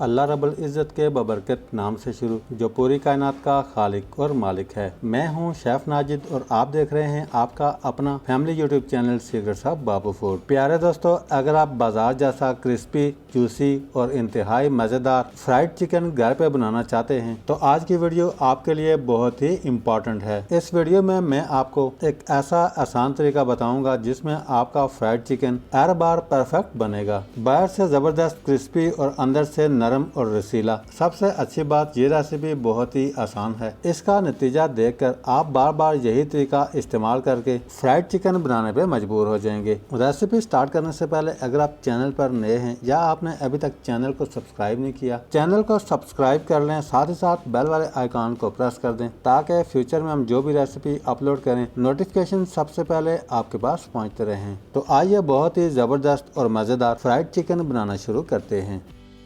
अल्लाह रब्बुल इज़्ज़त के बबरकत नाम से शुरू, जो पूरी कायनात का खालिक और मालिक है। मैं हूं शेफ नाजिद और आप देख रहे हैं आपका अपना family YouTube channel secrets of Babu food. प्यारे दोस्तों, अगर आप बाजार जैसा क्रिस्पी, जूसी और इंतहाई मज़ेदार फ्राइड चिकन घर पे बनाना चाहते हैं तो आज की वीडियो आपके लिए बहुत ही इम्पोर्टेंट है। इस वीडियो में मैं आपको एक ऐसा आसान तरीका बताऊंगा जिसमें आपका फ्राइड चिकन हर बार परफेक्ट बनेगा। बाहर से जबरदस्त क्रिस्पी और अंदर से नरम और रसीला। सबसे अच्छी बात, ये रेसिपी बहुत ही आसान है। इसका नतीजा देखकर आप बार बार यही तरीका इस्तेमाल करके फ्राइड चिकन बनाने पे मजबूर हो जाएंगे। रेसिपी स्टार्ट करने से पहले अगर आप चैनल पर नए हैं या आपने अभी तक चैनल को सब्सक्राइब नहीं किया, चैनल को सब्सक्राइब कर लें, साथ ही साथ बेल वाले आइकॉन को प्रेस कर दें ताकि फ्यूचर में हम जो भी रेसिपी अपलोड करें नोटिफिकेशन सबसे पहले आपके पास पहुंचते रहें। तो आइए बहुत ही जबरदस्त और मजेदार फ्राइड चिकन बनाना शुरू करते हैं।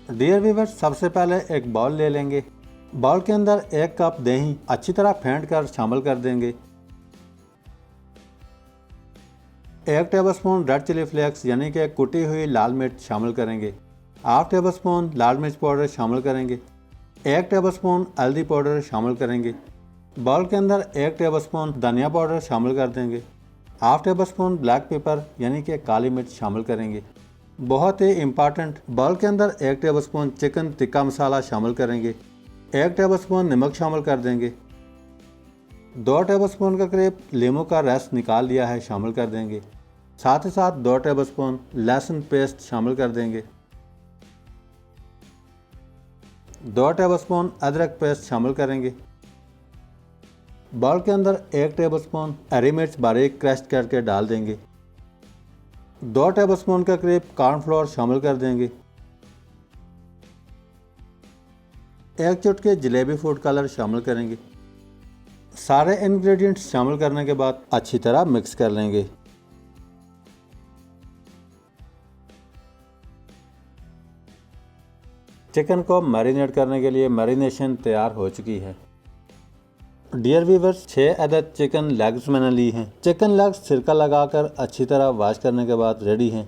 डियर व्यूअर्स, सबसे पहले एक बाउल ले लेंगे। बाउल के अंदर 1 कप दही अच्छी तरह फेंट कर शामिल कर देंगे। 1 टेबलस्पून रेड चिली फ्लेक्स यानी कि कुटी हुई लाल मिर्च शामिल करेंगे। 1/2 टेबलस्पून लाल मिर्च पाउडर शामिल करेंगे। 1 टेबलस्पून हल्दी पाउडर शामिल करेंगे। बाउल के अंदर 1 टेबलस्पून धनिया पाउडर शामिल कर देंगे। 1/2 टेबलस्पून ब्लैक पेपर यानी कि काली मिर्च शामिल करेंगे। बहुत ही इम्पॉर्टेंट, बाउल के अंदर 1 टेबलस्पून चिकन टिक्का मसाला शामिल करेंगे। 1 टेबलस्पून नमक शामिल कर देंगे। 2 टेबलस्पून का करीब लीमू का रस निकाल लिया है शामिल कर देंगे। साथ ही साथ 2 टेबलस्पून लहसुन पेस्ट शामिल कर देंगे। 2 टेबलस्पून अदरक पेस्ट शामिल करेंगे। बाउल के अंदर 1 टेबलस्पून हरी मिर्च बारीक क्रश करके डाल देंगे। 2 टेबलस्पून के करीब कॉर्नफ्लोर शामिल कर देंगे। 1 चुटकी जलेबी फूड कलर शामिल करेंगे। सारे इंग्रेडिएंट्स शामिल करने के बाद अच्छी तरह मिक्स कर लेंगे। चिकन को मैरिनेट करने के लिए मैरिनेशन तैयार हो चुकी है। डियर व्यूअर्स, 6 अदद चिकन लेग्स मैंने ली हैं। चिकन लेग्स सिरका लगाकर अच्छी तरह वॉश करने के बाद रेडी हैं।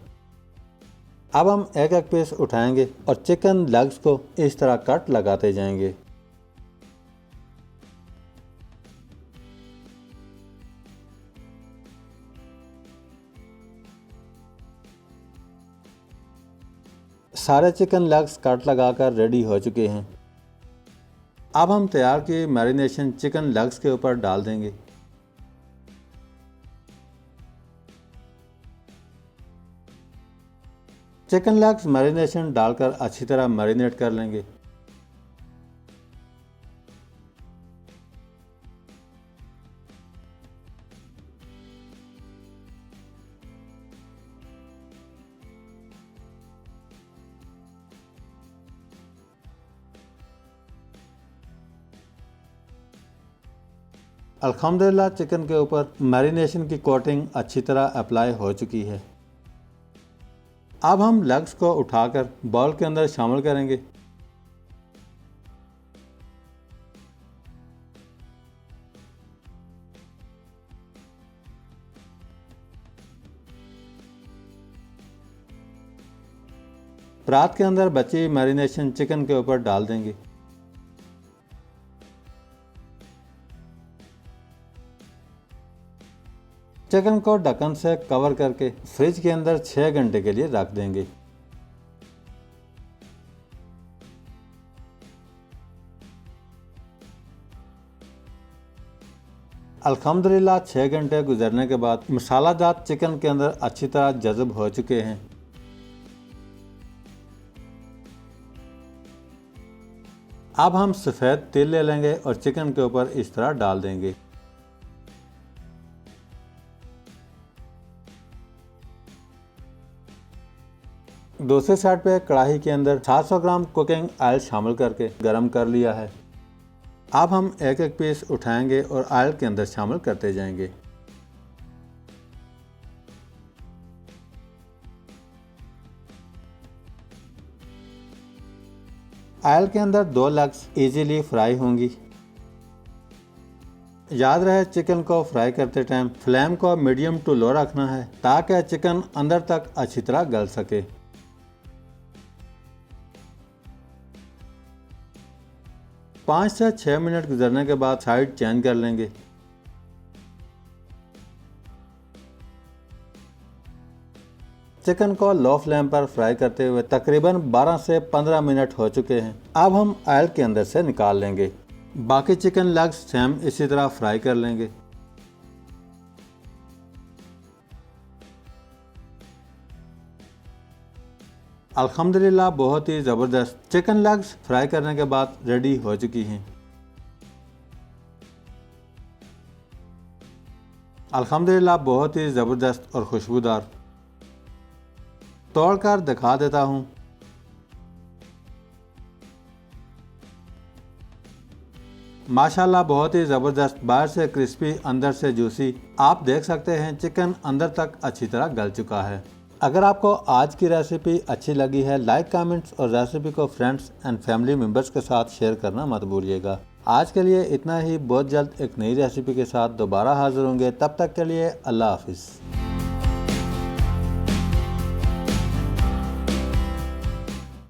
अब हम एक एक पीस उठाएंगे और चिकन लेग्स को इस तरह कट लगाते जाएंगे। सारे चिकन लेग्स कट लगाकर रेडी हो चुके हैं। अब हम तैयार किए मैरिनेशन चिकन लेग्स के ऊपर डाल देंगे। चिकन लेग्स मैरिनेशन डालकर अच्छी तरह मैरिनेट कर लेंगे। अल्हम्दुलिल्लाह चिकन के ऊपर मैरिनेशन की कोटिंग अच्छी तरह अप्लाई हो चुकी है। अब हम लेग्स को उठाकर बाउल के अंदर शामिल करेंगे। परात के अंदर बची मैरिनेशन चिकन के ऊपर डाल देंगे। चिकन को ढक्कन से कवर करके फ्रिज के अंदर 6 घंटे के लिए रख देंगे। अल्हम्दुलिल्लाह 6 घंटे गुजरने के बाद मसालाजात चिकन के अंदर अच्छी तरह जज़ब हो चुके हैं। अब हम सफ़ेद तिल ले लेंगे और चिकन के ऊपर इस तरह डाल देंगे। दूसरी साइड पे कढ़ाई के अंदर 700 ग्राम कुकिंग ऑयल शामिल करके गरम कर लिया है। अब हम एक एक पीस उठाएंगे और ऑयल के अंदर शामिल करते जाएंगे। ऑयल के अंदर 2 लेग्स इजीली फ्राई होंगी। याद रहे, चिकन को फ्राई करते टाइम फ्लेम को मीडियम टू लो रखना है ताकि चिकन अंदर तक अच्छी तरह गल सके। 5 से 6 मिनट गुजरने के बाद साइड चेंज कर लेंगे। चिकन को लो फ्लेम पर फ्राई करते हुए तकरीबन 12 से 15 मिनट हो चुके हैं। अब हम ऑयल के अंदर से निकाल लेंगे। बाकी चिकन लेग्स सेम इसी तरह फ्राई कर लेंगे। अल्हम्दुलिल्लाह बहुत ही ज़बरदस्त चिकन लेग्स फ्राई करने के बाद रेडी हो चुकी हैं। अल्हम्दुलिल्लाह बहुत ही ज़बरदस्त और खुशबूदार। तोड़कर दिखा देता हूँ। माशाल्लाह बहुत ही ज़बरदस्त, बाहर से क्रिस्पी अंदर से जूसी। आप देख सकते हैं चिकन अंदर तक अच्छी तरह गल चुका है। अगर आपको आज की रेसिपी अच्छी लगी है, लाइक कमेंट्स और रेसिपी को फ्रेंड्स एंड फैमिली मेम्बर्स के साथ शेयर करना मत भूलिएगा। आज के लिए इतना ही। बहुत जल्द एक नई रेसिपी के साथ दोबारा हाजिर होंगे। तब तक के लिए अल्लाह हाफिज़।